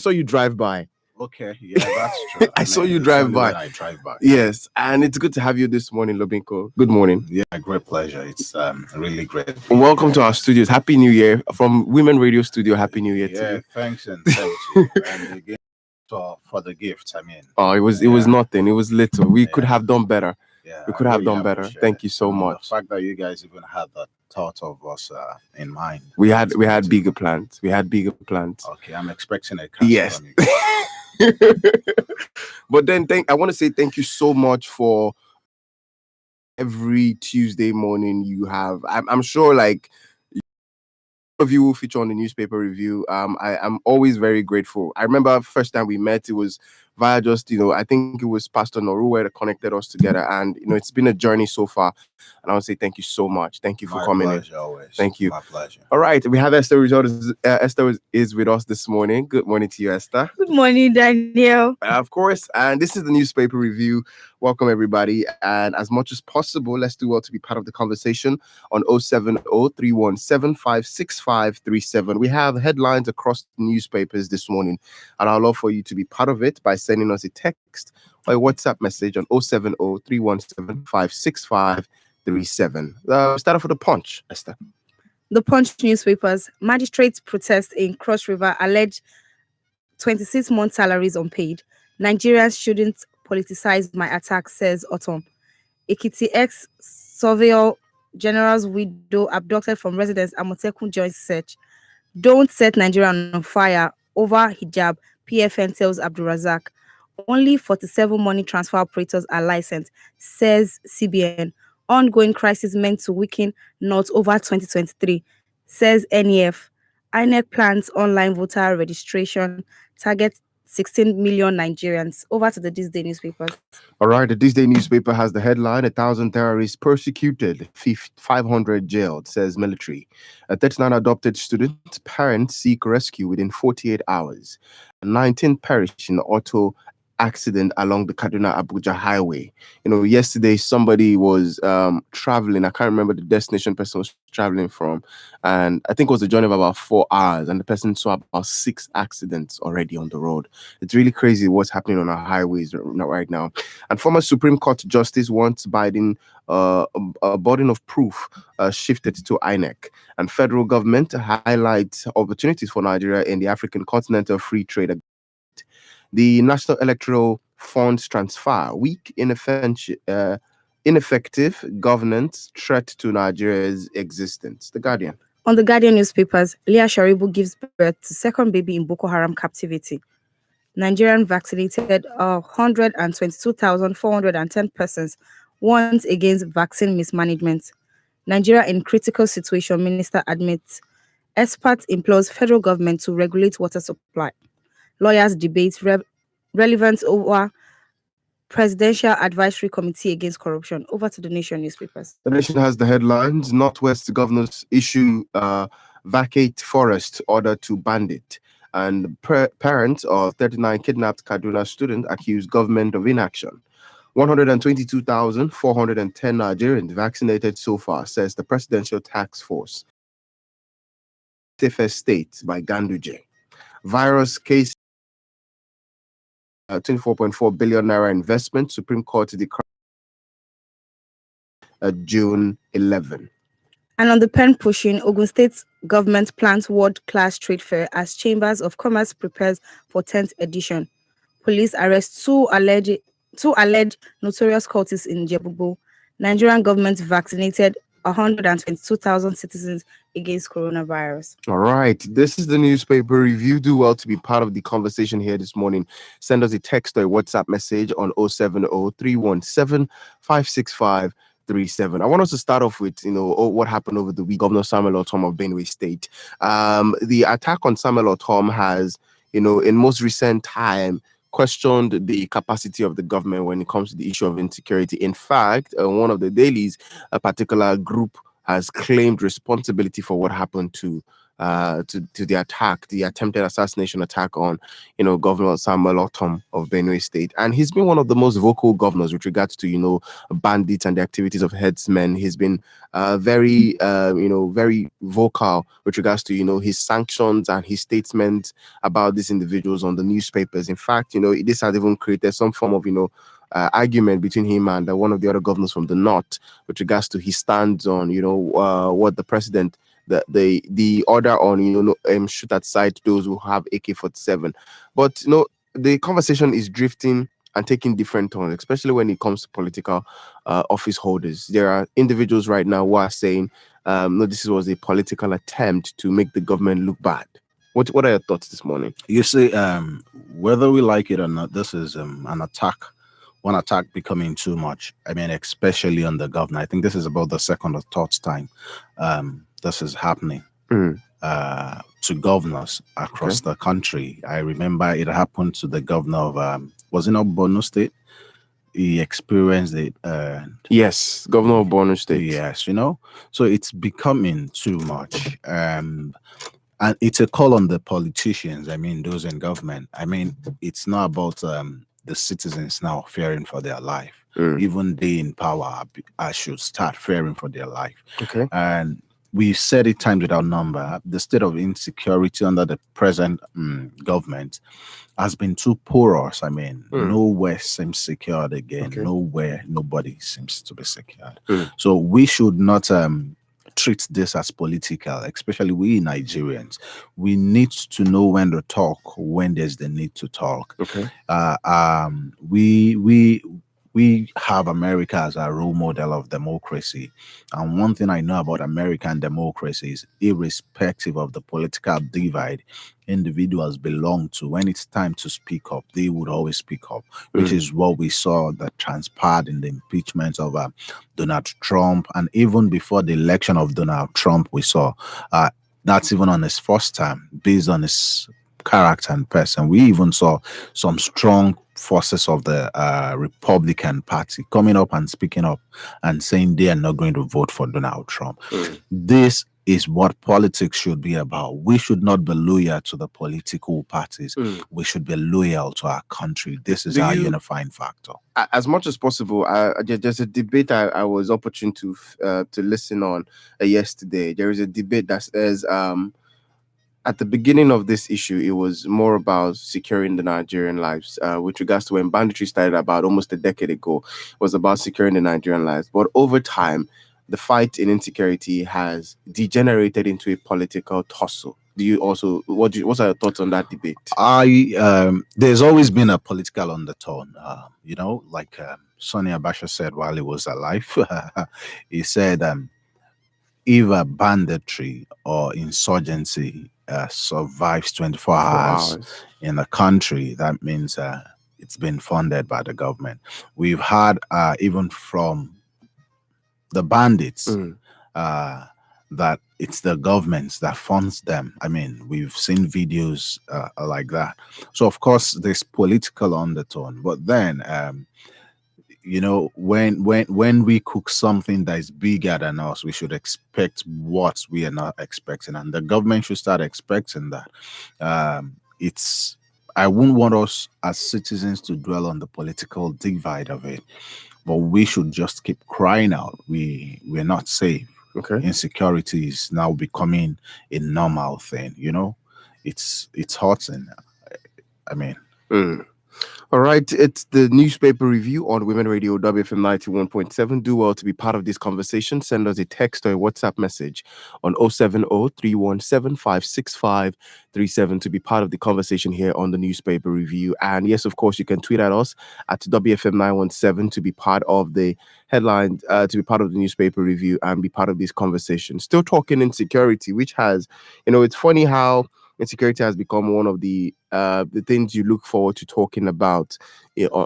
saw you drive by. Okay, yeah, that's true. I saw you drive by. When I drive by. Yes, and it's good to have you this morning, Lobinko. Good morning. Yeah, great pleasure. It's really great. Welcome to our studios. Happy New Year from Women Radio Studio. Happy New Year to you. Thanks and thank you. And again for the gifts. I mean, it was nothing. It was little. We could have done better. Yeah, we could have done better. Thank you so much. The fact that you guys even had that thought of us in mind. We had bigger plans. Okay, I'm expecting a car. Yes. From you. But then I want to say thank you so much for every Tuesday morning you have. I'm sure like of you will feature on the newspaper review. I'm always very grateful. I remember first time we met, it was via just, I think it was Pastor Noruwe that connected us together. And, it's been a journey so far. And I want to say thank you so much. Thank you for coming in. Always. Thank you. My pleasure. All right. We have Esther. Esther is with us this morning. Good morning to you, Esther. Good morning, Daniel. Of course. And this is the newspaper review. Welcome, everybody. And as much as possible, let's do well to be part of the conversation on 070-317-56537. We have headlines across the newspapers this morning. And I'd love for you to be part of it by sending us a text or a WhatsApp message on 070-317-56537. Start off with the Punch, Esther. The Punch newspapers. Magistrates protest in Cross River allege 26-month salaries unpaid. Nigerians shouldn't politicize my attack, says Autumn. Ekiti ex-surveyor general's widow abducted from residence. Amotekun joins search. Don't set Nigeria on fire over hijab, PFN tells Abdulrazak. Only 47 money transfer operators are licensed, says CBN. Ongoing crisis meant to weaken North over 2023, says NEF. INEC plans online voter registration, target 16 million Nigerians. Over to the This Day newspapers. All right, the This Day newspaper has the headline, 1,000 terrorists persecuted, 500 jailed, says military. A 39 adopted student, parents seek rescue within 48 hours. 19 perished in auto accident along the Kaduna-Abuja highway. Yesterday somebody was traveling. I can't remember the destination person was traveling from, and I think it was a journey of about 4 hours, and the person saw about 6 accidents already on the road. It's really crazy what's happening on our highways right now. And former Supreme Court Justice wants Biden a burden of proof shifted to INEC, and federal government highlights opportunities for Nigeria in the African Continental Free Trade Agreement. The National Electoral Funds transfer, weak, ineffective governance, threat to Nigeria's existence. The Guardian. On the Guardian newspapers, Leah Sharibu gives birth to second baby in Boko Haram captivity. Nigerian vaccinated 122,410 persons, warns against vaccine mismanagement. Nigeria in critical situation, minister admits. Experts implores federal government to regulate water supply. Lawyers debate relevance over Presidential Advisory Committee Against Corruption. Over to the Nation newspapers. The Nation has the headlines. Northwest governors issue vacate forest order to bandit. And parents of 39 kidnapped Kaduna student accuse government of inaction. 122,410 Nigerians vaccinated so far, says the Presidential Task Force. Safest State by Ganduje. Virus case. 24.4 billion naira investment. Supreme Court declared June 11. And on the pen pushing, Ogun State government plans world-class trade fair as Chambers of Commerce prepares for 10th edition. Police arrest two alleged notorious cultists in Jebubo. Nigerian government vaccinated 122,000 citizens against coronavirus. All right. This is the newspaper review. Do well to be part of the conversation here this morning. Send us a text or a WhatsApp message on 070-317-56537. I want us to start off with, what happened over the week. Governor Samuel Ortom of Benue State. The attack on Samuel Ortom has, in most recent time, questioned the capacity of the government when it comes to the issue of insecurity. In fact, one of the dailies, a particular group has claimed responsibility for what happened to to the attack, the attempted assassination attack on, Governor Samuel Otom of Benue State. And he's been one of the most vocal governors with regards to, bandits and the activities of headsmen. He's been very vocal with regards to, his sanctions and his statements about these individuals on the newspapers. In fact, this has even created some form of, argument between him and one of the other governors from the north with regards to his stands on, what the president, the order on, shoot aside those who have AK-47. But the conversation is drifting and taking different turns, especially when it comes to political office holders. There are individuals right now who are saying, no, this was a political attempt to make the government look bad. What are your thoughts this morning? You see, whether we like it or not, this is an attack. One attack becoming too much. I mean, especially on the governor. I think this is about the second or third time this is happening to governors across the country. I remember it happened to the governor of, was it not Borno State? He experienced it. Yes, governor of Borno State. Yes, so it's becoming too much. And it's a call on the politicians. I mean, those in government. I mean, it's not about the citizens now fearing for their life. Even they in power should start fearing for their life. Okay. And we've said it times without number. The state of insecurity under the present government has been too porous. I mean, nowhere seems secured again. Okay. Nowhere, nobody seems to be secured. So we should not treat this as political, especially we Nigerians. We need to know when to talk, when there's the need to talk. Okay. We have America as a role model of democracy. And one thing I know about American democracy is, irrespective of the political divide individuals belong to, when it's time to speak up, they would always speak up, which is what we saw that transpired in the impeachment of Donald Trump. And even before the election of Donald Trump, we saw that's even on his first time, based on his character and person. We even saw some strong forces of the Republican Party coming up and speaking up and saying they are not going to vote for Donald Trump. This is what politics should be about. We should not be loyal to the political parties. We should be loyal to our country. This is our unifying factor. As much as possible, there's a debate I was opportune to listen on yesterday. There is a debate that says at the beginning of this issue, it was more about securing the Nigerian lives. With regards to when banditry started about almost a decade ago, it was about securing the Nigerian lives. But over time, the fight in insecurity has degenerated into a political tussle. Do you also, what are your thoughts on that debate? There's always been a political undertone. Like Sonny Abacha said while he was alive. He said, if a banditry or insurgency survives 24 hours in the country, that means it's been funded by the government. We've had even from the bandits that it's the governments that funds them. I mean, we've seen videos like that. So of course there's political undertone, but then when we cook something that is bigger than us, we should expect what we are not expecting, and the government should start expecting that. I wouldn't want us as citizens to dwell on the political divide of it, but we should just keep crying out. We're not safe. Okay. Insecurity is now becoming a normal thing. It's hurting. I mean. All right, it's the newspaper review on Women Radio WFM 91.7. Do well to be part of this conversation. Send us a text or a WhatsApp message on 070-317-56537 to be part of the conversation here on the newspaper review. And yes, of course, you can tweet at us at WFM 917 to be part of the headline, to be part of the newspaper review and be part of this conversation. Still talking insecurity, which has, it's funny how insecurity has become one of the things you look forward to talking about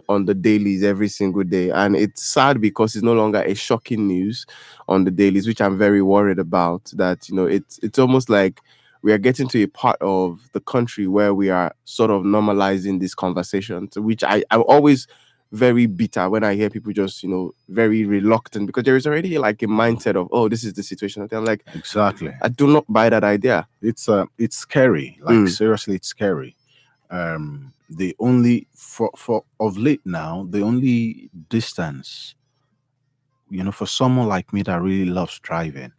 on the dailies every single day. And it's sad because it's no longer a shocking news on the dailies, which I'm very worried about. That, it's almost like we are getting to a part of the country where we are sort of normalizing this conversation, which I'm always very bitter when I hear people just, very reluctant, because there is already like a mindset of, oh, this is the situation. I'm like, Exactly. I do not buy that idea. It's scary. Like seriously, it's scary. The only for of late now, the only distance, for someone like me that really loves driving,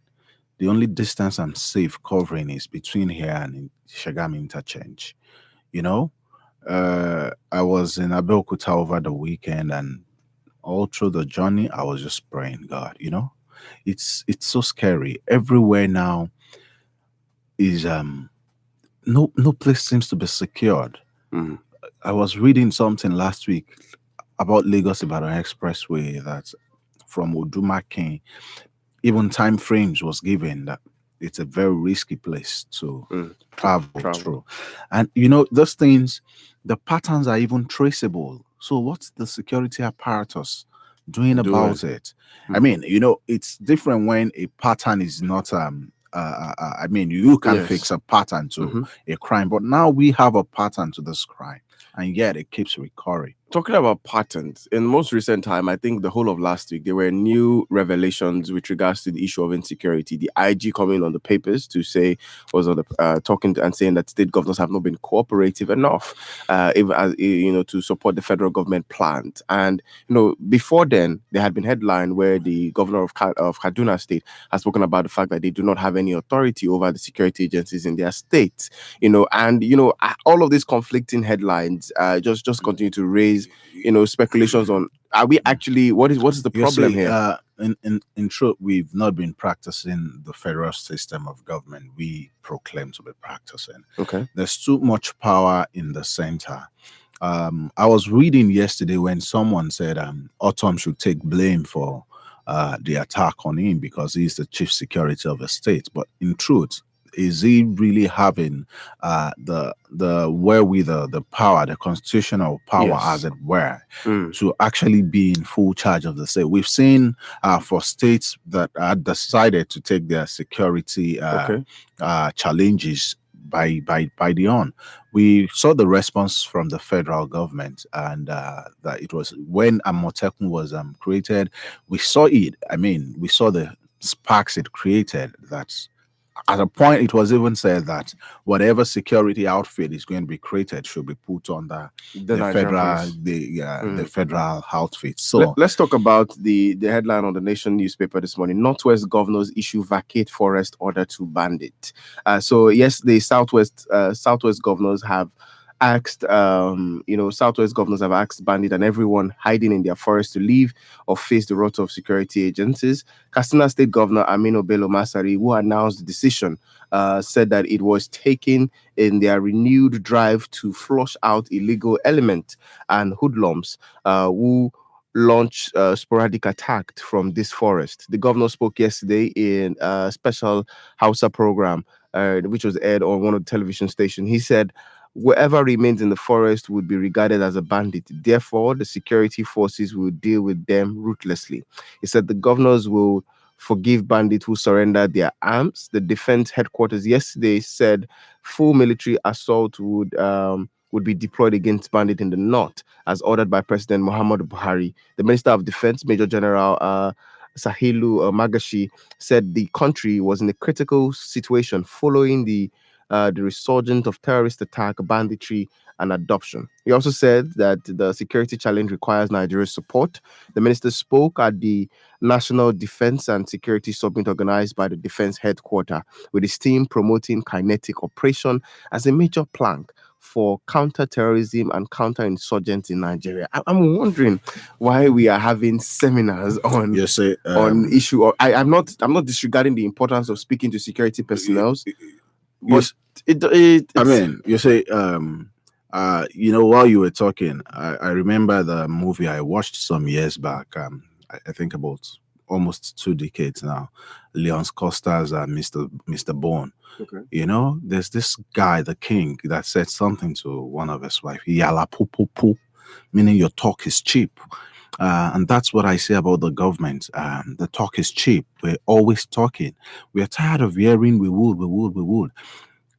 the only distance I'm safe covering is between here and in Shagam interchange. You know, I was in Abeokuta over the weekend, and all through the journey, I was just praying, God. It's so scary. Everywhere now is no place seems to be secured. Mm. I was reading something last week about Lagos Ibadan Expressway that from Odumakin, even time frames was given that it's a very risky place to travel through. And those things, the patterns are even traceable. So what's the security apparatus doing about it? I mean, it's different when a pattern is not I mean, you can fix a pattern to a crime, but now we have a pattern to this crime, and yet it keeps recurring. Talking about patterns, in most recent time, I think the whole of last week, there were new revelations with regards to the issue of insecurity. The IG coming on the papers to say, was on the talking and saying that state governors have not been cooperative enough, even as to support the federal government plans. And before then, there had been headline where the governor of Kaduna State has spoken about the fact that they do not have any authority over the security agencies in their state. All of these conflicting headlines just continue to raise speculations on, are we actually, what is the problem here? In truth, we've not been practicing the federal system of government we proclaim to be practicing. Okay. There's too much power in the center. I was reading yesterday when someone said Autumn should take blame for the attack on him because he's the chief security of the state. But in truth, is he really having the wherewithal, the power, the constitutional power, as it were, to actually be in full charge of the state? We've seen for states that decided to take their security challenges by the on. We saw the response from the federal government, and that it was when Amotekun was created. We saw it. I mean, we saw the sparks it created. That's at a point, it was even said that whatever security outfit is going to be created should be put on the federal outfit. So let's talk about the headline on the Nation newspaper this morning. Northwest governors issue vacate forest order to bandit. So yes, the Southwest governors have asked, Southwest governors have asked bandit and everyone hiding in their forest to leave or face the wrath of security agencies. Katsina State Governor Aminu Bello Masari, who announced the decision, said that it was taken in their renewed drive to flush out illegal elements and hoodlums who launch sporadic attack from this forest. The governor spoke yesterday in a special Hausa program, which was aired on one of the television stations. He said, whoever remains in the forest would be regarded as a bandit. Therefore, the security forces will deal with them ruthlessly. He said the governors will forgive bandits who surrender their arms. The defense headquarters yesterday said full military assault would be deployed against bandits in the north, as ordered by President Muhammadu Buhari. The Minister of Defense, Major General Sahilu Magashi, said the country was in a critical situation following the resurgence of terrorist attack, banditry, and adoption. He also said that the security challenge requires Nigeria's support. The minister spoke at the National Defense and Security Summit organized by the Defense Headquarters, with his team promoting kinetic operation as a major plank for counter-terrorism and counter-insurgents in Nigeria. I'm wondering why we are having seminars on on issue. Or I'm not disregarding the importance of speaking to security personnel. But you say, while you were talking, I remember the movie I watched some years back. I think about almost 2 decades now. Leon Costa's Mr. Bourne. Okay. There's this guy, the king, that said something to one of his wife. Yala pu pu pu, meaning your talk is cheap. And that's what I say about the government. The talk is cheap. We're always talking. We're tired of hearing we would.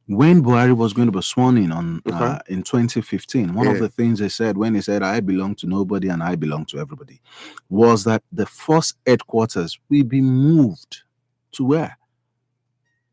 When Buhari was going to be sworn in on Okay. in 2015, one of Yeah. the things they said when he said, "I belong to nobody and I belong to everybody," was that the first headquarters will be moved to where?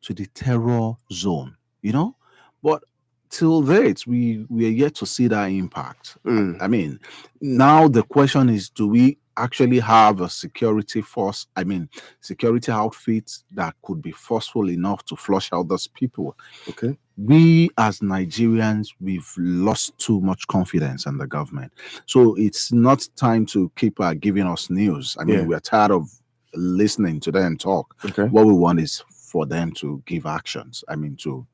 To the terror zone, you know? But till date, we are yet to see that impact. Mm. I mean, now the question is, do we actually have a security force? I mean, security outfits that could be forceful enough to flush out those people? Okay. We as Nigerians, we've lost too much confidence in the government. So it's not time to keep giving us news. I mean, Yeah. we're tired of listening to them talk. Okay. What we want is for them to give actions. I mean, to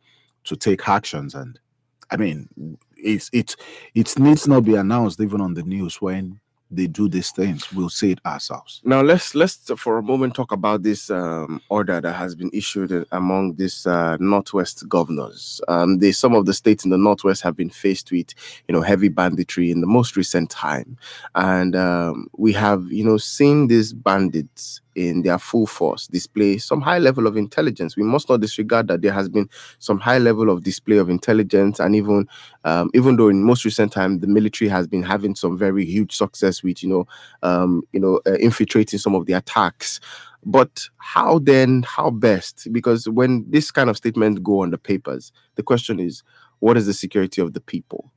take actions. And I mean, it needs not be announced even on the news when they do these things. We'll see it ourselves. Now let's for a moment talk about this order that has been issued among these northwest governors. Some of the states in the northwest have been faced with heavy banditry in the most recent time, and we have seen these bandits in their full force display some high level of intelligence. We must not disregard that there has been some high level of display of intelligence, and even though in most recent time the military has been having some very huge success with infiltrating some of the attacks. But how then? How best? Because when this kind of statements go on the papers, the question is, what is the security of the people?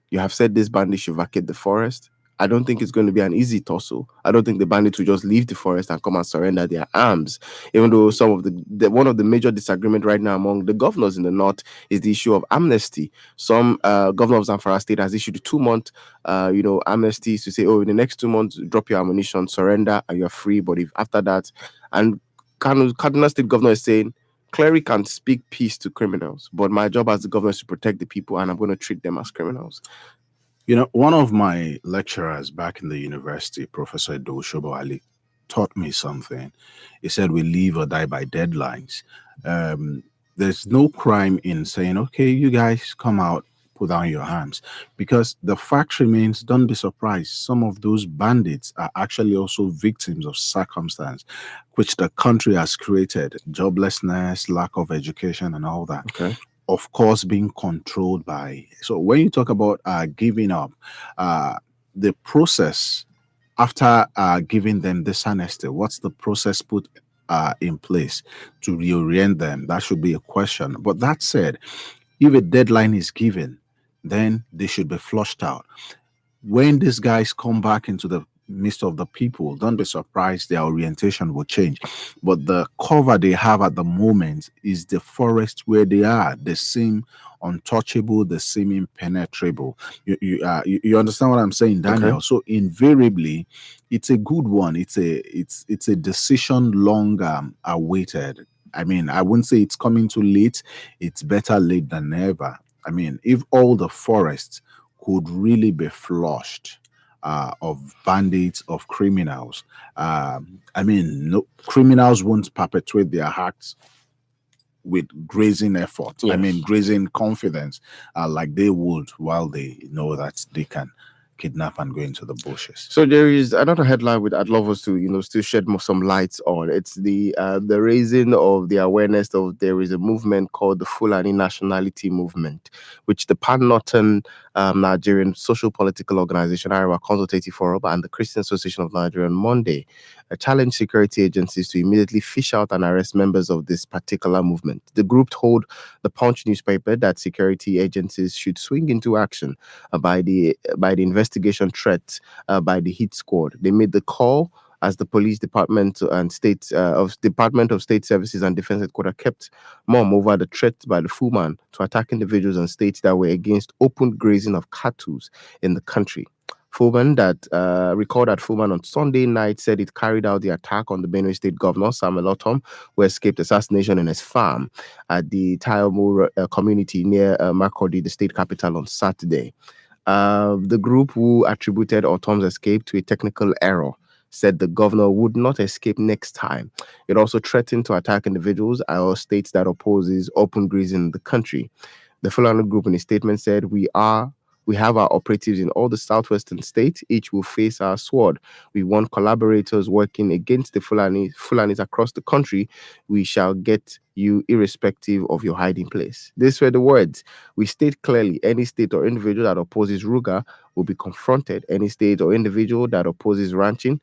You have said this bandit should vacate the forest. I don't think it's going to be an easy tussle. I don't think the bandits will just leave the forest and come and surrender their arms. Even though some of one of the major disagreement right now among the governors in the north is the issue of amnesty. Some governor of Zamfara State has issued a 2 month, amnesties to say, oh, in the next 2 months, drop your ammunition, surrender, and you're free. But if after that, and Cardinal State governor is saying, cleric can speak peace to criminals, but my job as the governor is to protect the people, and I'm going to treat them as criminals. One of my lecturers back in the university, Professor Doshobo Ali, taught me something. He said, we live or die by deadlines. There's no crime in saying, okay, you guys come out, put down your hands. Because the fact remains, don't be surprised, some of those bandits are actually also victims of circumstance which the country has created: joblessness, lack of education, and all that. Okay. Of course, being controlled by. So when you talk about giving up, the process after giving them this amnesty, what's the process put in place to reorient them? That should be a question. But that said, if a deadline is given, then they should be flushed out. When these guys come back into the midst of the people, don't be surprised their orientation will change. But the cover they have at the moment is the forest where they are. They seem untouchable, they seem impenetrable. You understand what I'm saying, Daniel? Okay. So invariably, it's a good one. It's a decision long awaited. I mean, I wouldn't say it's coming too late. It's better late than never. I mean, if all the forests could really be flushed of bandits, of criminals. I mean, no, criminals won't perpetuate their acts with grazing effort. I Yes. mean, grazing confidence, like they would while they know that they can kidnap and go into the bushes. So there is another headline with I'd love us to still shed some lights on. It's the raising of the awareness of there is a movement called the Fulani Nationality movement, which the Pan Northern Nigerian social political organization, Iowa Consultative Forum, and the Christian Association of Nigeria on Monday challenged security agencies to immediately fish out and arrest members of this particular movement. The group told the Punch newspaper that security agencies should swing into action by the investigation threat by the hit squad. They made the call as the police department and Department of State Services and Defense Headquarters kept mum over the threat by the Fuman to attack individuals and states that were against open grazing of cattle in the country. Fuman recalled that Fuman on Sunday night said it carried out the attack on the Benue State Governor Samuel Otom, who escaped assassination in his farm at the Tayomu community near Makurdi, the state capital, on Saturday. The group, who attributed Otom's escape to a technical error, said the governor would not escape next time. It also threatened to attack individuals or states that opposes open grazing in the country. The Fulani group in a statement said, we are We have our operatives in all the southwestern states. Each will face our sword. We want collaborators working against the Fulanis across the country. We shall get you irrespective of your hiding place. These were the words. We state clearly any state or individual that opposes Ruga will be confronted. Any state or individual that opposes ranching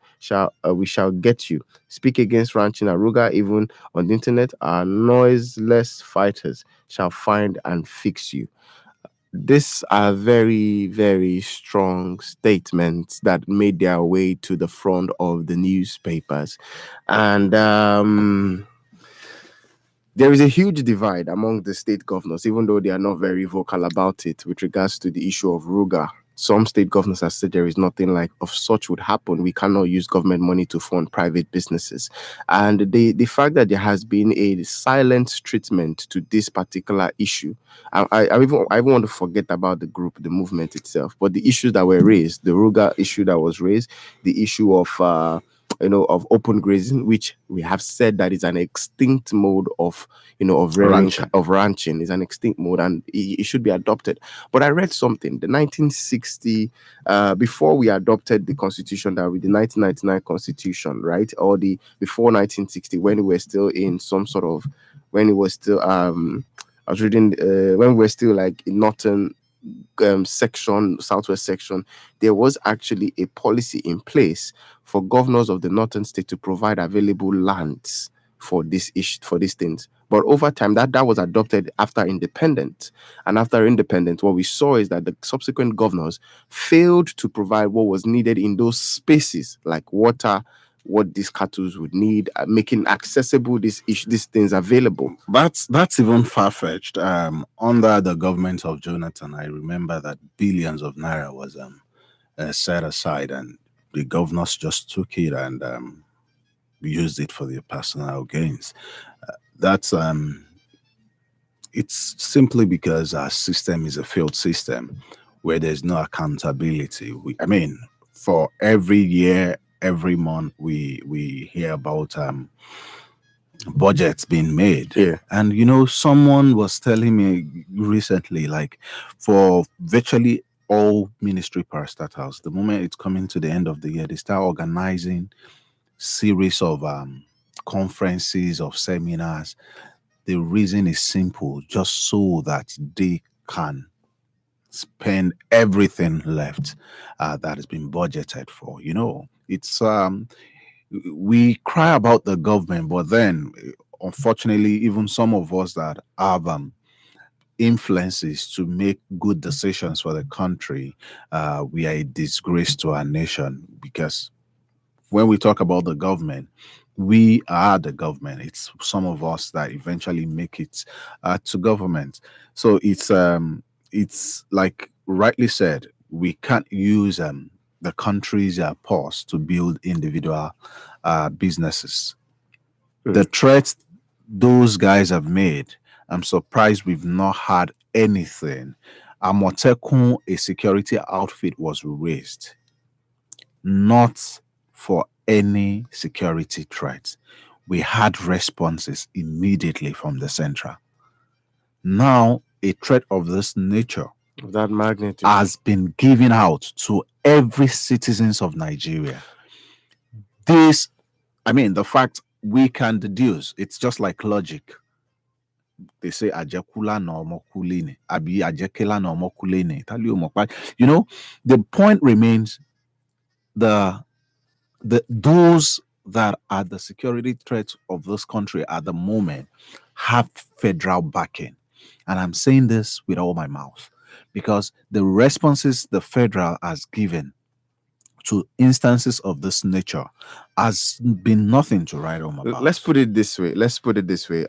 we shall get you. Speak against ranching and Ruga even on the internet. Our noiseless fighters shall find and fix you. These are very, very strong statements that made their way to the front of the newspapers. And there is a huge divide among the state governors, even though they are not very vocal about it with regards to the issue of Ruga. Some state governors have said there is nothing like of such would happen. We cannot use government money to fund private businesses. And the fact that there has been a silent treatment to this particular issue, I even want to forget about the group, the movement itself, but the issues that were raised, the Ruga issue that was raised, the issue of of open grazing, which we have said that is an extinct mode of ranching is an extinct mode, and it should be adopted. But I read something, the 1960, before we adopted the constitution, that with the 1999 constitution, right, or the before 1960, when we were still in some sort of, when it was still I was reading when we were still like in northern section, southwest section, there was actually a policy in place for governors of the northern state to provide available lands for this issue, for these things. But over time, that was adopted after independence. And after independence, what we saw is that the subsequent governors failed to provide what was needed in those spaces, like water, what these cattle would need, making accessible these things available. That's even far-fetched. Under the government of Jonathan, I remember that billions of naira was set aside, and the governors just took it and used it for their personal gains. That's it's simply because our system is a failed system where there's no accountability. For every year, every month, we hear about budgets being made. Yeah. And someone was telling me recently, like, for virtually all ministry parastatals, the moment it's coming to the end of the year, they start organizing series of conferences, of seminars. The reason is simple, just so that they can spend everything left that has been budgeted for. It's we cry about the government, but then unfortunately, even some of us that have influences to make good decisions for the country, we are a disgrace to our nation, because when we talk about the government, we are the government. It's some of us that eventually make it to government. So it's like rightly said, we can't use the country's pause to build individual businesses. The threats those guys have made, I'm surprised we've not had anything. Amotekun, a security outfit, was raised, not for any security threats. We had responses immediately from the central. Now, a threat of this nature, of that magnitude, has been given out to every citizens of Nigeria. The fact we can deduce, it's just like logic. They say ajakula no mokulene, abi ajakela no mokulene. The point remains, those that are the security threats of this country at the moment have federal backing. And I'm saying this with all my mouth, because the responses the federal has given to instances of this nature has been nothing to write home about. Let's put it this way.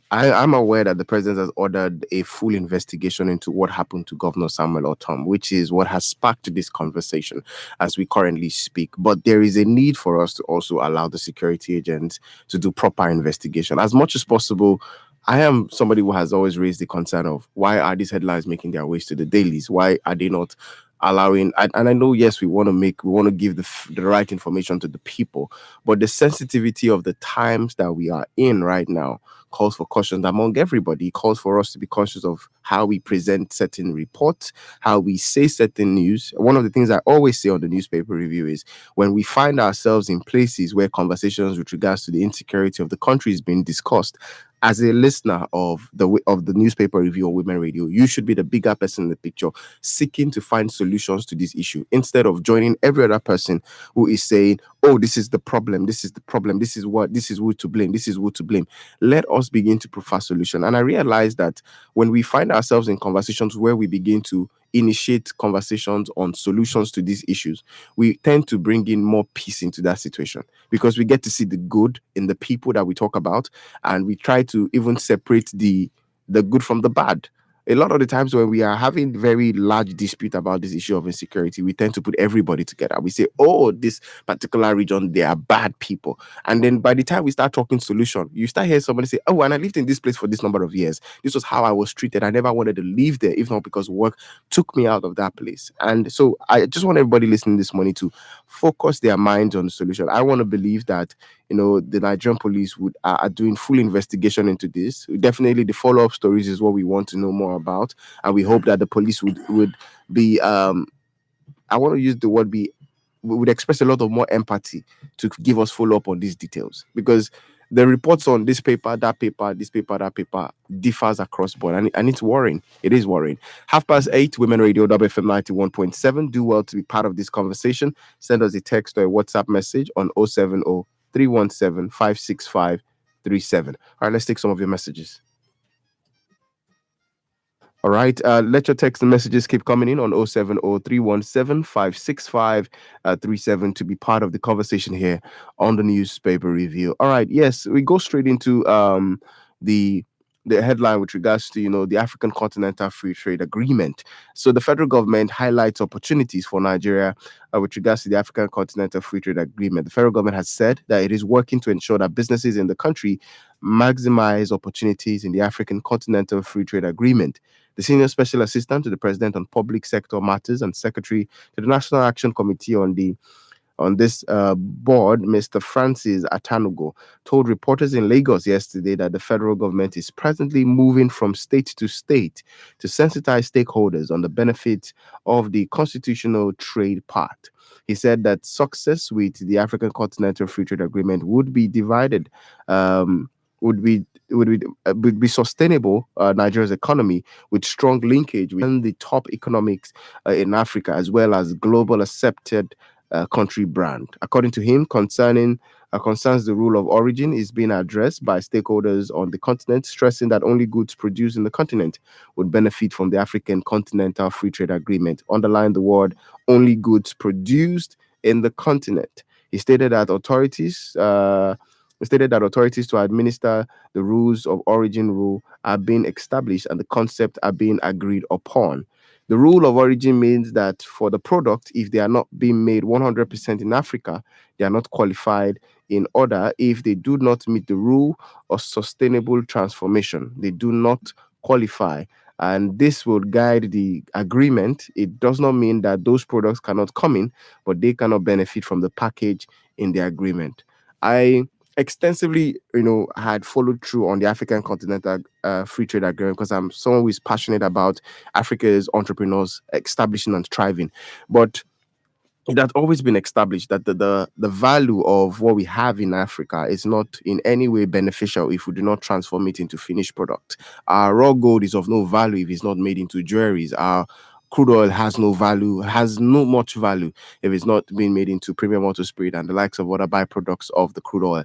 I'm aware that the president has ordered a full investigation into what happened to Governor Samuel Ortom, which is what has sparked this conversation as we currently speak. But there is a need for us to also allow the security agents to do proper investigation as much as possible. I am somebody who has always raised the concern of, why are these headlines making their ways to the dailies? Why are they not allowing, and I know, yes, we want to give the right information to the people, but the sensitivity of the times that we are in right now calls for caution among everybody. It calls for us to be conscious of how we present certain reports, how we say certain news. One of the things I always say on the newspaper review is when we find ourselves in places where conversations with regards to the insecurity of the country is being discussed, as a listener of the newspaper review or women radio, you should be the bigger person in the picture, seeking to find solutions to this issue instead of joining every other person who is saying, "Oh, this is the problem. This is the problem. This is who to blame. This is who to blame." Let us begin to prefer solution. And I realize that when we find ourselves in conversations where we begin to initiate conversations on solutions to these issues, we tend to bring in more peace into that situation because we get to see the good in the people that we talk about, and we try to even separate the good from the bad. A lot of the times when we are having very large dispute about this issue of insecurity, we tend to put everybody together. We say, "Oh, this particular region, they are bad people." And then by the time we start talking solution, you start hearing somebody say, "Oh, and I lived in this place for this number of years. This was how I was treated. I never wanted to live there, if not because work took me out of that place." And so I just want everybody listening this morning to focus their minds on the solution. I want to believe that the Nigerian police are doing full investigation into this. Definitely, the follow-up stories is what we want to know more about, and we hope that the police would be. I want to use the word be. Would express a lot of more empathy to give us follow-up on these details, because the reports on this paper, that paper, this paper, that paper differs across board, and it's worrying. It is worrying. 8:30, Women Radio, WFM 91.7. Do well to be part of this conversation. Send us a text or a WhatsApp message on 070 317 565 37. All right, let's take some of your messages. All right, let your text and messages keep coming in on 070 317 565 37 to be part of the conversation here on the newspaper review. All right, yes, we go straight into the headline with regards to the African Continental Free Trade Agreement. So the federal government highlights opportunities for Nigeria with regards to the African Continental Free Trade Agreement. The federal government has said that it is working to ensure that businesses in the country maximize opportunities in the African Continental Free Trade Agreement. The Senior Special Assistant to the President on Public Sector Matters and Secretary to the National Action Committee on this board, Mr. Francis Atanugo, told reporters in Lagos yesterday that the federal government is presently moving from state to state to sensitize stakeholders on the benefits of the constitutional trade part. He said that success with the African Continental Free Trade Agreement would be divided, would be sustainable Nigeria's economy with strong linkage with the top economics in Africa, as well as global accepted country brand. According to him, concerns the rule of origin is being addressed by stakeholders on the continent, stressing that only goods produced in the continent would benefit from the African Continental Free Trade Agreement. Underline the word "only goods produced in the continent." He stated that authorities to administer the rules of origin rule are being established and the concept are being agreed upon. The rule of origin means that for the product, if they are not being made 100% in Africa, they are not qualified. In order, if they do not meet the rule of sustainable transformation, they do not qualify. And this will guide the agreement. It does not mean that those products cannot come in, but they cannot benefit from the package in the agreement. I extensively, had followed through on the African Continental Free Trade Agreement because I'm someone who is passionate about Africa's entrepreneurs establishing and thriving. But it has always been established that the value of what we have in Africa is not in any way beneficial if we do not transform it into finished product. Our raw gold is of no value if it's not made into jewelries. Our crude oil has no value, has no much value if it's not being made into premium auto spirit and the likes of other byproducts of the crude oil.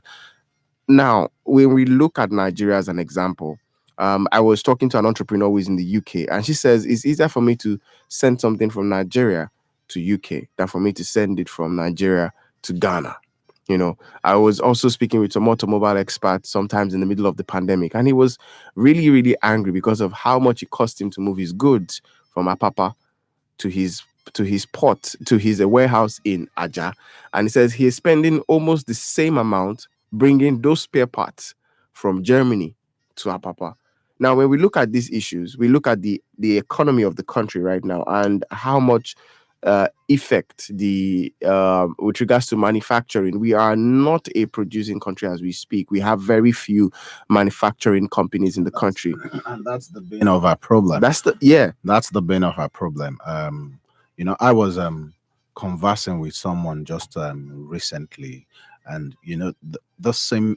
Now, when we look at Nigeria as an example, I was talking to an entrepreneur who is in the UK, and she says it's easier for me to send something from Nigeria to UK than for me to send it from Nigeria to Ghana. I was also speaking with some automobile experts sometimes in the middle of the pandemic, and he was really, really angry because of how much it cost him to move his goods from Apapa to his port, to his warehouse in Aja. And he says he is spending almost the same amount bringing those spare parts from Germany to Apapa. Now, when we look at these issues, we look at the economy of the country right now and how much effect the with regards to manufacturing. We are not a producing country as we speak. We have very few manufacturing companies in the country, and that's the bane of our problem. that's the yeah That's the bane of our problem. I was conversing with someone just recently, and the same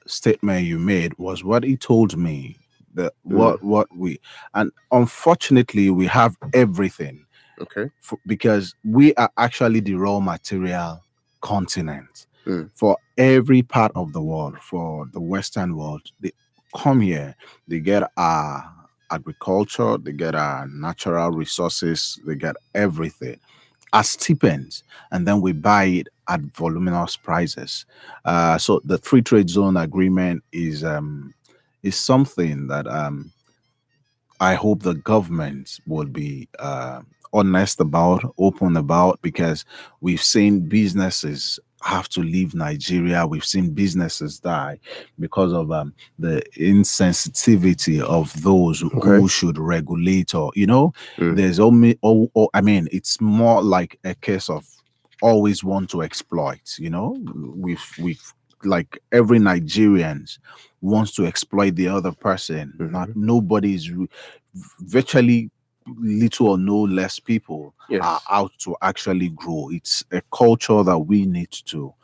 statement you made was what he told me. The Mm. what we and unfortunately we have everything Okay. because we are actually the raw material continent Mm. for every part of the world, for the Western world. They come here, they get our agriculture, they get our natural resources, they get everything as stipends, and then we buy it at voluminous prices. So the free trade zone agreement is something that I hope the government would be honest about, open about, because we've seen businesses have to leave Nigeria. We've seen businesses die because of the insensitivity of those Okay. who should regulate, or Mm. there's only. I mean, it's more like a case of always want to exploit. We've like every Nigerians wants to exploit the other person. Not Mhm. nobody's virtually little or no less people are Yes. out to actually grow. It's a culture that we need to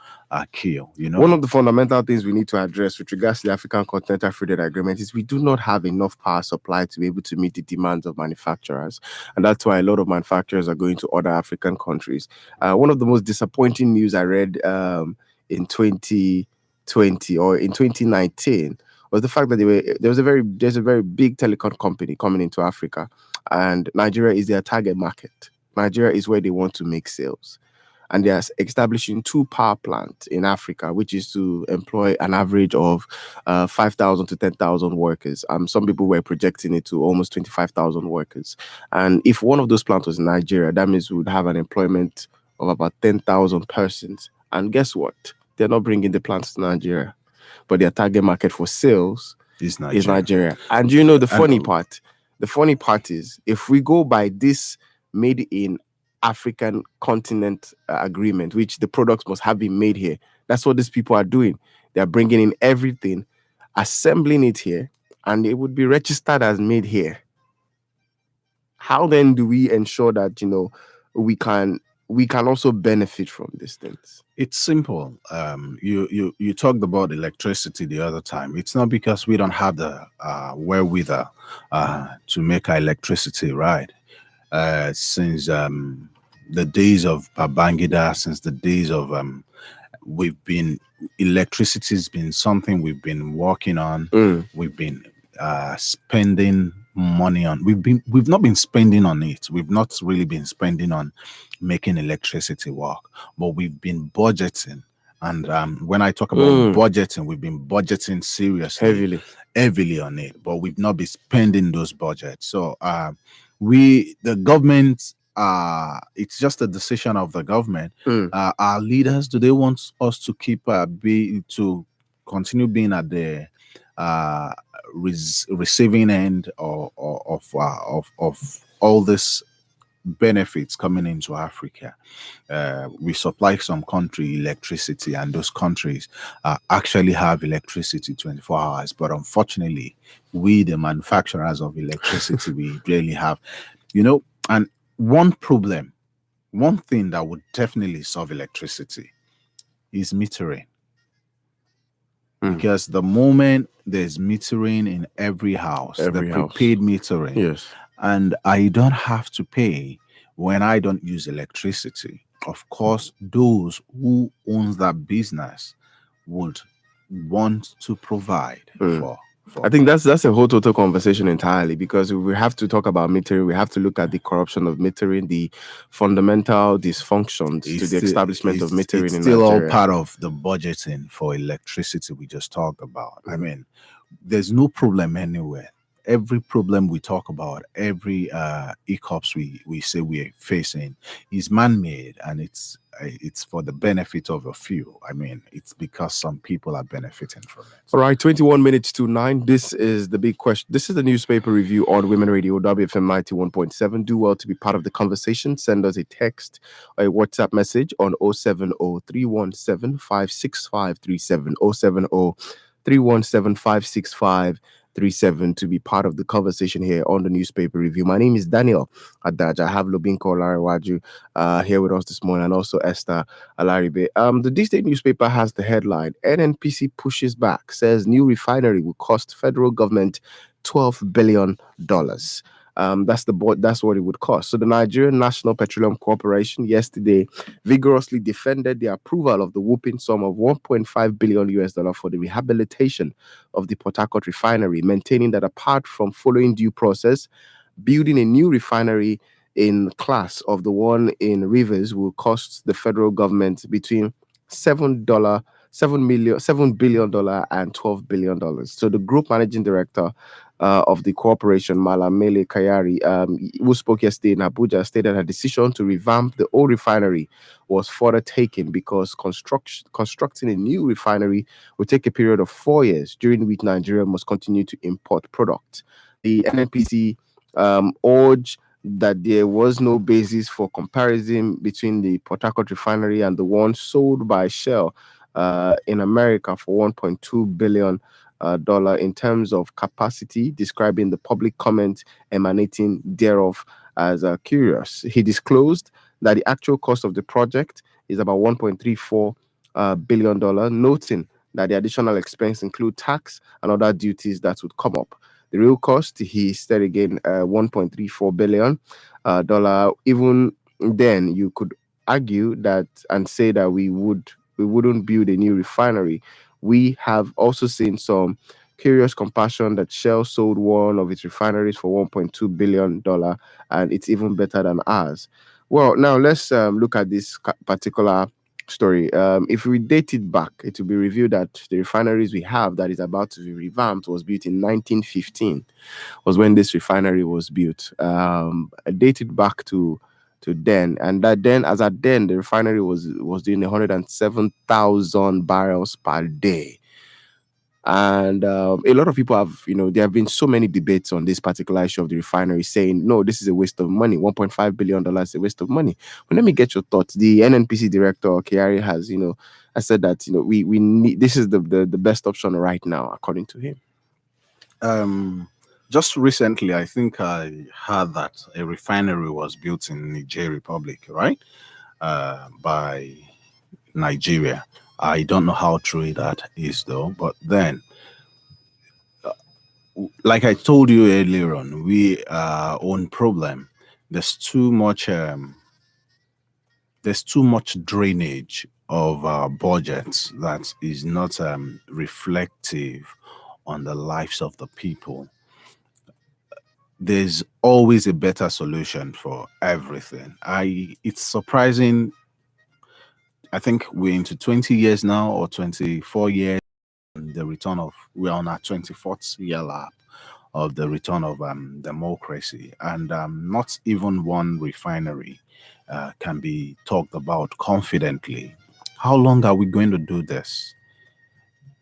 kill. One of the fundamental things we need to address with regards to the African Continental Free Trade Agreement is we do not have enough power supply to be able to meet the demands of manufacturers. And that's why a lot of manufacturers are going to other African countries. One of the most disappointing news I read in 2020 or in 2019 was the fact that there's a very big telecom company coming into Africa, and Nigeria is their target market. Nigeria is where they want to make sales, and they are establishing 2 power plants in Africa, which is to employ an average of 5,000 to 10,000 workers. Some people were projecting it to almost 25,000 workers. And if one of those plants was in Nigeria, that means we would have an employment of about 10,000 persons. And guess what? They're not bringing the plants to Nigeria, but their target market for sales Is is Nigeria. Nigeria. And you know the funny And- part? The funny part is if we go by this made in African continent agreement, which the products must have been made here, that's what these people are doing. They're bringing in everything, assembling it here, and it would be registered as made here. How then do we ensure that we can also benefit from these things? It's simple. You talked about electricity the other time. It's not because we don't have the wherewithal to make our electricity, right? Since the days of Babangida, since the days of we've been electricity has been something we've been working on. Mm. We've been spending money on. We've not been spending on it. We've not really been spending on making electricity work, but we've been budgeting. And when I talk about budgeting, we've been budgeting seriously, heavily on it, but we've not been spending those budgets. So the government, it's just a decision of the government. Our leaders, do they want us to keep to continue being at the receiving end of all this benefits coming into Africa? We supply some country electricity, and those countries actually have electricity 24 hours. But unfortunately, we, the manufacturers of electricity, we really have, and one thing that would definitely solve electricity is metering. Because the moment there's metering in every house, the prepaid metering, yes, and I don't have to pay when I don't use electricity, of course, those who owns that business would want to provide for. I think that's a whole total conversation entirely, because we have to talk about metering. We have to look at the corruption of metering, the fundamental dysfunctions to the establishment of metering it's in still Nigeria. all part of the budgeting for electricity we just talked about. I mean, there's no problem anywhere. every problem we talk about, every hiccups we say we're facing is man-made, and it's for the benefit of a few. I mean, it's because some people are benefiting from it. All right, 21 minutes to 9. This is the big question. This is the newspaper review on Women Radio, WFM 91.7. Do well to be part of the conversation. Send us a text or a WhatsApp message on 070 317 56537. 070 317 56537 to be part of the conversation here on the newspaper review. My name is Daniel Adaj. I have Lobinko Larewaju here with us this morning, and also Esther Alaribe. The D-State newspaper has the headline: NNPC pushes back, says new refinery will cost federal government $12 billion. That's what it would cost. So the Nigerian National Petroleum Corporation yesterday vigorously defended the approval of the whooping sum of $1.5 billion US for the rehabilitation of the Port Harcourt refinery, maintaining that apart from following due process, building a new refinery in class of the one in Rivers will cost the federal government between $7 billion and $12 billion. So the group managing director of the corporation, Malamele Kayari, who spoke yesterday in Abuja, stated her decision to revamp the old refinery was further taken because constructing a new refinery will take a period of 4 years, during which Nigeria must continue to import products. The NNPC urged that there was no basis for comparison between the Port Harcourt refinery and the one sold by Shell in America for $1.2 billion in terms of capacity, describing the public comment emanating thereof as curious. He disclosed that the actual cost of the project is about $1.34 billion, noting that the additional expense include tax and other duties that would come up. The real cost, he said again, $1.34 billion. Even then, you could argue that and say that we wouldn't build a new refinery. We have also seen some curious comparison that Shell sold one of its refineries for $1.2 billion, and it's even better than ours. Well, now let's look at this particular story. If we date it back, it will be revealed that the refineries we have that is about to be revamped was built in 1915, was when this refinery was built. Dated back to then, and that then, as at then, the refinery was doing 107,000 barrels per day. And a lot of people have, there have been so many debates on this particular issue of the refinery, saying, no, this is a waste of money. $1.5 billion is a waste of money. But let me get your thoughts. The NNPC director, Kiari, has, I said that, we need, this is the best option right now, according to him. Just recently, I think I heard that a refinery was built in Niger Republic, right? By Nigeria. I don't know how true that is, though. But then, like I told you earlier on, we own problem. There's too much drainage of budgets that is not reflective on the lives of the people. There's always a better solution for everything. It's surprising. I think we're into 20 years now, or 24 years. We're on our 24th year lap of the return of democracy, and not even one refinery can be talked about confidently. How long are we going to do this?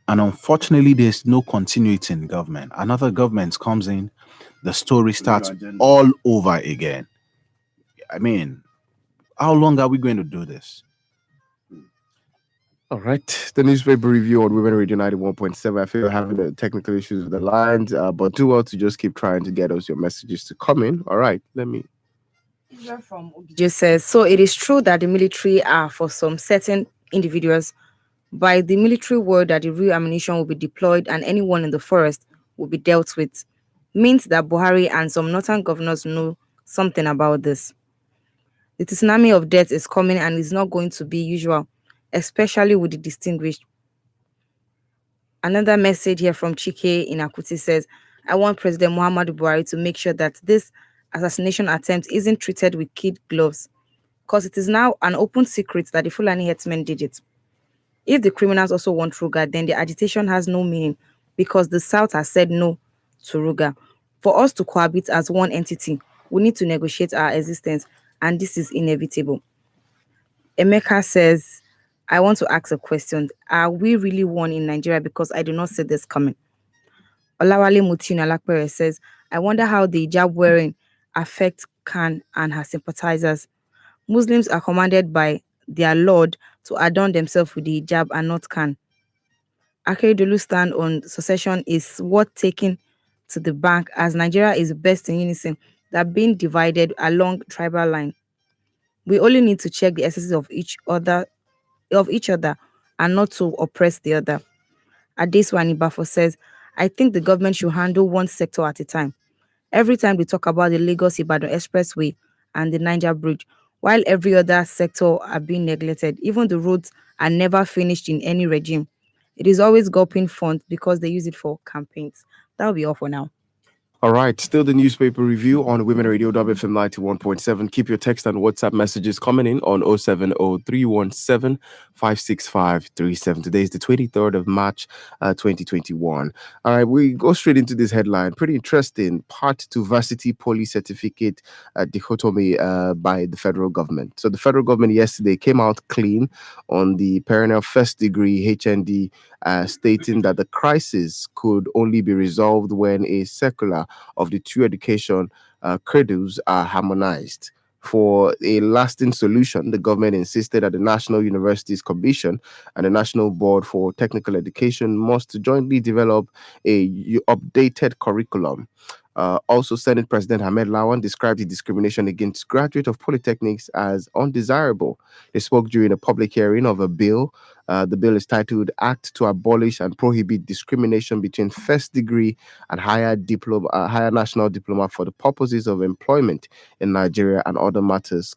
And unfortunately, there's no continuity in government. Another government comes in, the story starts all over again. I mean, how long are we going to do this? All right. The newspaper review on Women Radio 91.7. I feel we're having the technical issues with the lines, but do well to just keep trying to get us your messages to come in. All right. Let me. From just says, so it is true that the military are for some certain individuals. By the military word that the real ammunition will be deployed and anyone in the forest will be dealt with, means that Buhari and some northern governors know something about this. The tsunami of death is coming and is not going to be usual, especially with the distinguished. Another message here from Chike in Akuti says, I want President Muhammadu Buhari to make sure that this assassination attempt isn't treated with kid gloves, because it is now an open secret that the Fulani herdsmen did it. If the criminals also want Ruga, then the agitation has no meaning, because the South has said no to Ruga. For us to cohabit as one entity, we need to negotiate our existence, and this is inevitable. Emeka says, I want to ask a question. Are we really one in Nigeria? Because I do not see this coming. Olawale Mutino Alakpere says, I wonder how the hijab wearing affects Khan and her sympathizers. Muslims are commanded by their Lord to adorn themselves with the hijab and not Khan. Akeredolu's stand on succession is worth taking to the bank as Nigeria is best in unison that being divided along tribal line. We only need to check the excesses of each other and not to oppress the other. Adeswani Bafo says, I think the government should handle one sector at a time. Every time they talk about the Lagos Ibadan Expressway and the Niger Bridge, while every other sector are being neglected, even the roads are never finished in any regime. It is always gulping funds because they use it for campaigns. That'll be all for now. All right, still the newspaper review on Women Radio WFM 91.7. Keep your text and WhatsApp messages coming in on 070-317-56537. Today is the 23rd of March, 2021. All right, we go straight into this headline. Pretty interesting. Part to varsity poly certificate dichotomy by the federal government. So the federal government yesterday came out clean on the perennial first degree HND, stating that the crisis could only be resolved when a circular of the two education cradles are harmonized. For a lasting solution, the government insisted that the National Universities Commission and the National Board for Technical Education must jointly develop a updated curriculum. Also, Senate President Ahmed Lawan described the discrimination against graduates of polytechnics as undesirable. They spoke during a public hearing of a bill. The bill is titled Act to Abolish and Prohibit Discrimination Between First Degree and Higher National Diploma for the Purposes of Employment in Nigeria and other matters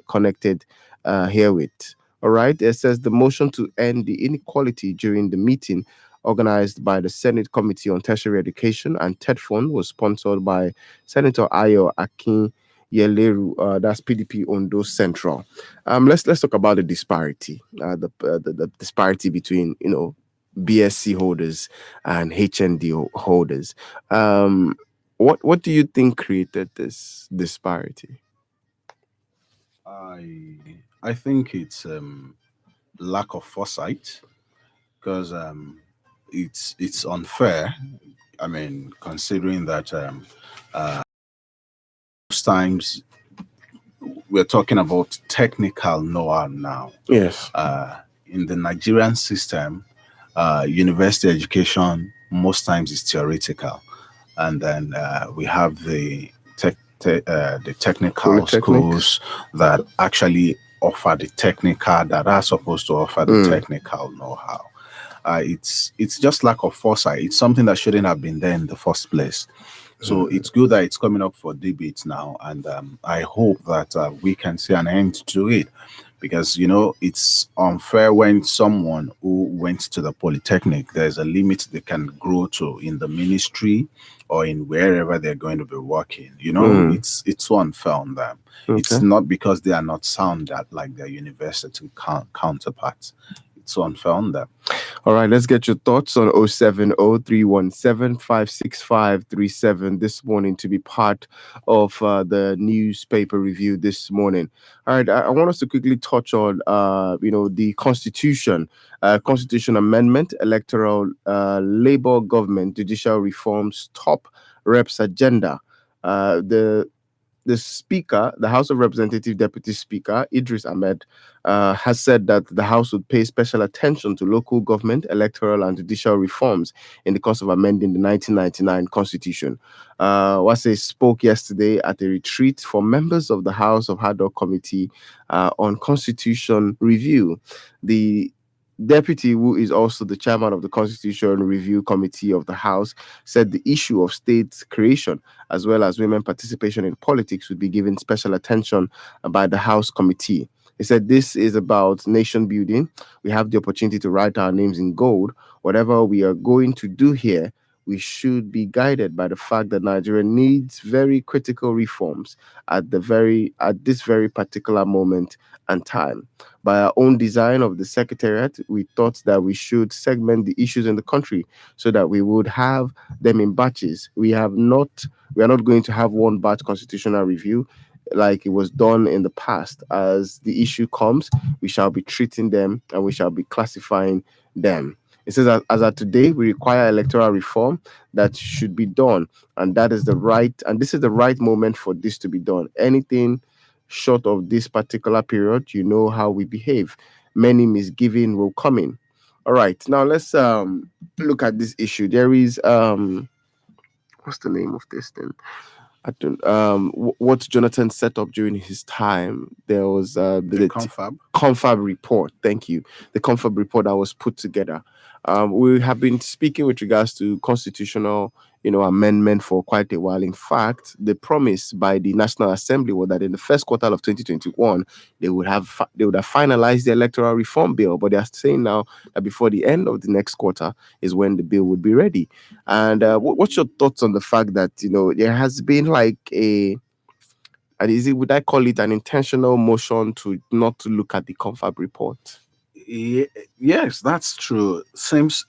connected herewith. All right, it says the motion to end the inequality during the meeting organized by the Senate Committee on Tertiary Education and TED Fund was sponsored by Senator Ayo Akin Yeleru, that's PDP Ondo Central. Let's talk about the disparity, the disparity between BSc holders and HND holders. What do you think created this disparity? I think it's lack of foresight, because it's unfair. I mean, considering that most times we're talking about technical know-how now. Yes. In the Nigerian system, university education most times is theoretical, and then we have the technical schools that actually offer the technical, that are supposed to offer the technical know-how. It's just lack of foresight. It's something that shouldn't have been there in the first place. So it's good that it's coming up for debate now, and I hope that we can see an end to it, because it's unfair when someone who went to the polytechnic, there's a limit they can grow to in the ministry or in wherever they're going to be working. It's so unfair on them. Okay. It's not because they are not sound like their university counterparts. It's so unfair on them. All right, let's get your thoughts on 070-317-56537 this morning to be part of the newspaper review this morning. All right, I want us to quickly touch on, the Constitution Amendment, Electoral Labor Government, Judicial Reforms, Top Reps Agenda. The Speaker, the House of Representatives Deputy Speaker, Idris Ahmed, has said that the House would pay special attention to local government, electoral, and judicial reforms in the course of amending the 1999 Constitution. Wase spoke yesterday at a retreat for members of the House of Ad Hoc Committee on Constitution Review. The deputy, who is also the chairman of the Constitution Review Committee of the House, said the issue of state creation as well as women participation in politics would be given special attention by the House committee. He said this is about nation building. We have the opportunity to write our names in gold. Whatever we are going to do here, we should be guided by the fact that Nigeria needs very critical reforms at this very particular moment and time. By our own design of the secretariat, we thought that we should segment the issues in the country so that we would have them in batches. We are not going to have one batch constitutional review like it was done in the past. As the issue comes, we shall be treating them and we shall be classifying them. It says that as of today, we require electoral reform that should be done, and this is the right moment for this to be done. Anything short of this particular period, you know how we behave. Many misgiving will come in. All right, now let's look at this issue. There is what's the name of this thing? I don't what Jonathan set up during his time. There was The confab. confab report. Thank you. The confab report that was put together. We have been speaking with regards to constitutional, amendment for quite a while. In fact, the promise by the National Assembly was that in the first quarter of 2021 they would have finalized the electoral reform bill. But they are saying now that before the end of the next quarter is when the bill would be ready. And what's your thoughts on the fact that there has been like and would I call it an intentional motion to not to look at the confab report? Yes, that's true.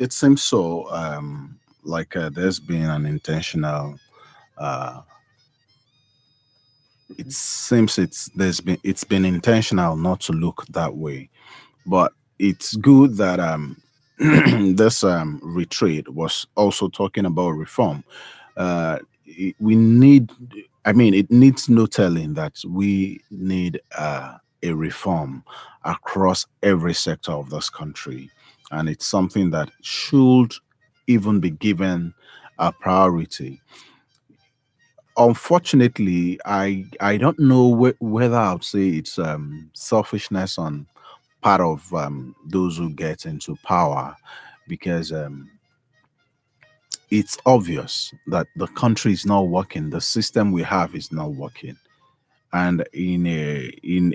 It seems so. Like there's been an intentional. Uh, it seems it's been intentional not to look that way, but it's good that this retreat was also talking about reform. We need. I mean, it needs no telling that we need a reform across every sector of this country, and it's something that should even be given a priority. Unfortunately, I don't know whether I would say it's selfishness on part of those who get into power, because it's obvious that the country is not working, the system we have is not working. And in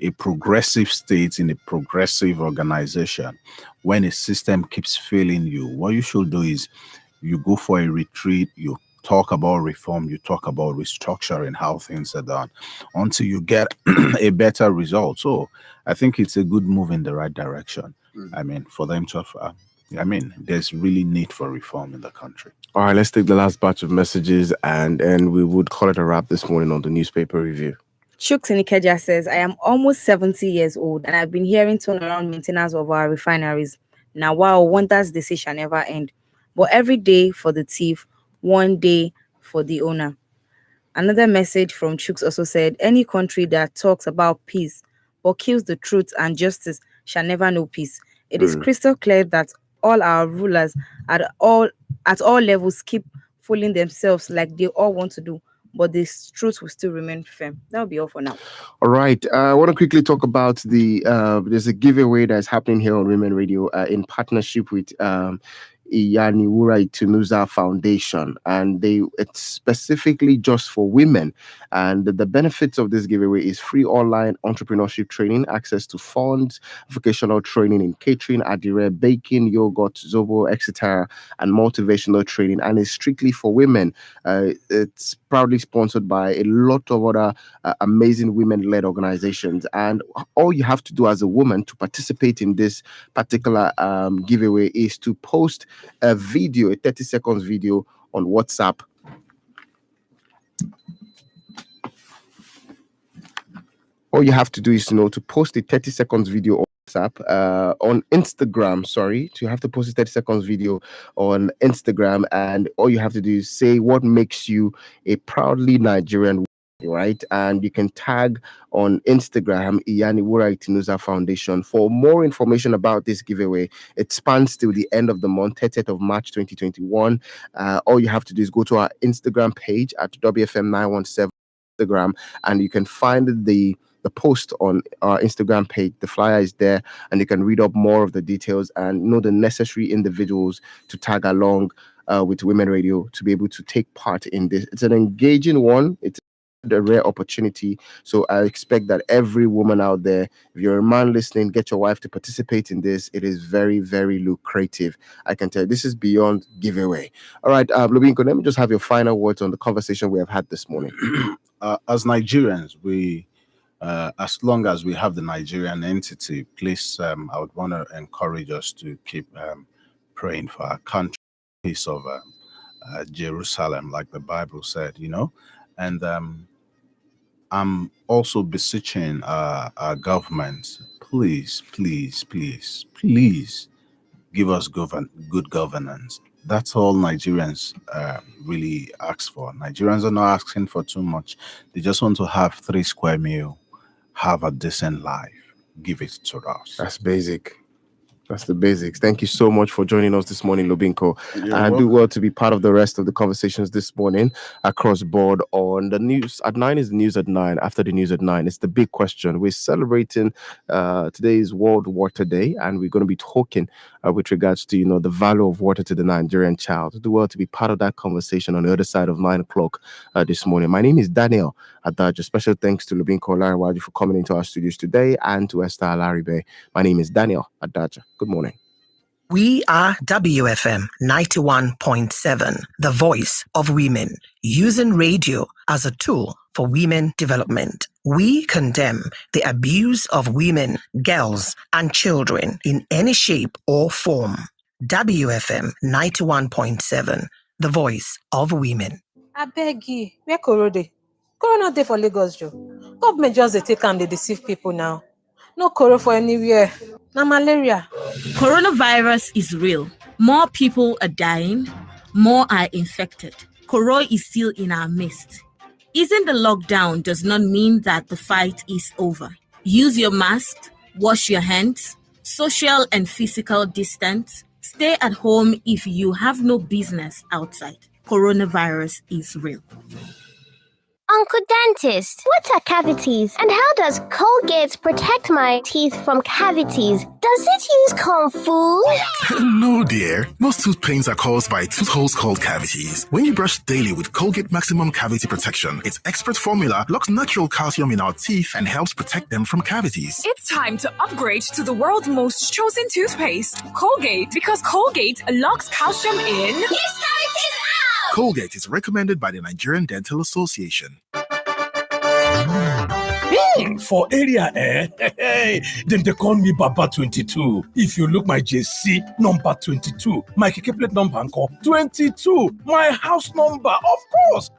a progressive state, in a progressive organization, when a system keeps failing you, what you should do is you go for a retreat, you talk about reform, you talk about restructuring, how things are done, until you get a better result. So I think it's a good move in the right direction. I mean, for them to have, there's really need for reform in the country. All right, let's take the last batch of messages and we would call it a wrap this morning on the newspaper review. Chuks Nikeja says, I am almost 70 years old and I've been hearing turnaround maintenance of our refineries. Now, wow, wonders they say shall never end. But every day for the thief, one day for the owner. Another message from Chuks also said, any country that talks about peace but kills the truth and justice shall never know peace. It is crystal clear that all our rulers at all levels keep fooling themselves like they all want to do, but this truth will still remain firm. That'll be all for now. All right. I want to quickly talk about there's a giveaway that's happening here on Women Radio in partnership with Iyaniwura Itunuza Foundation, and it's specifically just for women. And the benefits of this giveaway is free online entrepreneurship training, access to funds, vocational training in catering, adire, baking, yogurt, zobo, etc., and motivational training. And it's strictly for women. It's proudly sponsored by a lot of other amazing women-led organizations. And all you have to do as a woman to participate in this particular giveaway is to post a 30 seconds video on WhatsApp. All you have to do is to post a 30 seconds video on WhatsApp, on Instagram. Sorry, you have to post a 30 seconds video on Instagram, and all you have to do is say what makes you a proudly Nigerian, right? And you can tag on Instagram Iyaniwura Itinuza Foundation. For more information about this giveaway, it spans till the end of the month, 30th of March 2021. All you have to do is go to our Instagram page at WFM917 Instagram, and you can find the post on our Instagram page. The flyer is there, and you can read up more of the details and know the necessary individuals to tag along with Women Radio to be able to take part in this. It's an engaging one. It's a rare opportunity. So I expect that every woman out there, if you're a man listening, get your wife to participate in this. It is very, very lucrative. I can tell you, this is beyond giveaway. All right, Lubinko, let me just have your final words on the conversation we have had this morning. As Nigerians, we as long as we have the Nigerian entity, please, I would want to encourage us to keep praying for our country, peace of Jerusalem, like the Bible said, and I'm also beseeching our government, please, please, please, please give us good governance. That's all Nigerians really ask for. Nigerians are not asking for too much. They just want to have 3 square meal, have a decent life. Give it to us. That's basic. That's the basics. Thank you so much for joining us this morning, Lubinko. You're Do well to be part of the rest of the conversations this morning across board on the news. At 9 is the news at 9. After the news at 9, it's the big question. We're celebrating today's World Water Day, and we're going to be talking with regards to, the value of water to the Nigerian child. Do well to be part of that conversation on the other side of 9 o'clock this morning. My name is Daniel Adajo. Special thanks to Lubinko Olariwaju for coming into our studios today, and to Esther Alaribe. My name is Daniel Adajo. Good morning. We are WFM 91.7, the voice of women, using radio as a tool for women development. We condemn the abuse of women, girls, and children in any shape or form. WFM 91.7, the voice of women. I beg you, where Koro dey? Koro not dey for Lagos, Joe. Government just dey take am, dey deceive people now. No Koro for anywhere. Na malaria. Coronavirus is real. More people are dying, more are infected. Koro is still in our midst. Easing the lockdown does not mean that the fight is over. Use your mask, wash your hands, social and physical distance. Stay at home if you have no business outside. Coronavirus is real. Uncle Dentist, what are cavities? And how does Colgate protect my teeth from cavities? Does it use Kung Fu? No, dear. Most tooth pains are caused by tooth holes called cavities. When you brush daily with Colgate Maximum Cavity Protection, its expert formula locks natural calcium in our teeth and helps protect them from cavities. It's time to upgrade to the world's most chosen toothpaste, Colgate, because Colgate locks calcium in. Yes, cavities out! Colgate is recommended by the Nigerian Dental Association. For area, then they call me Baba 22. If you look my JC number 22, my Keke plate number 22, my house number, of course.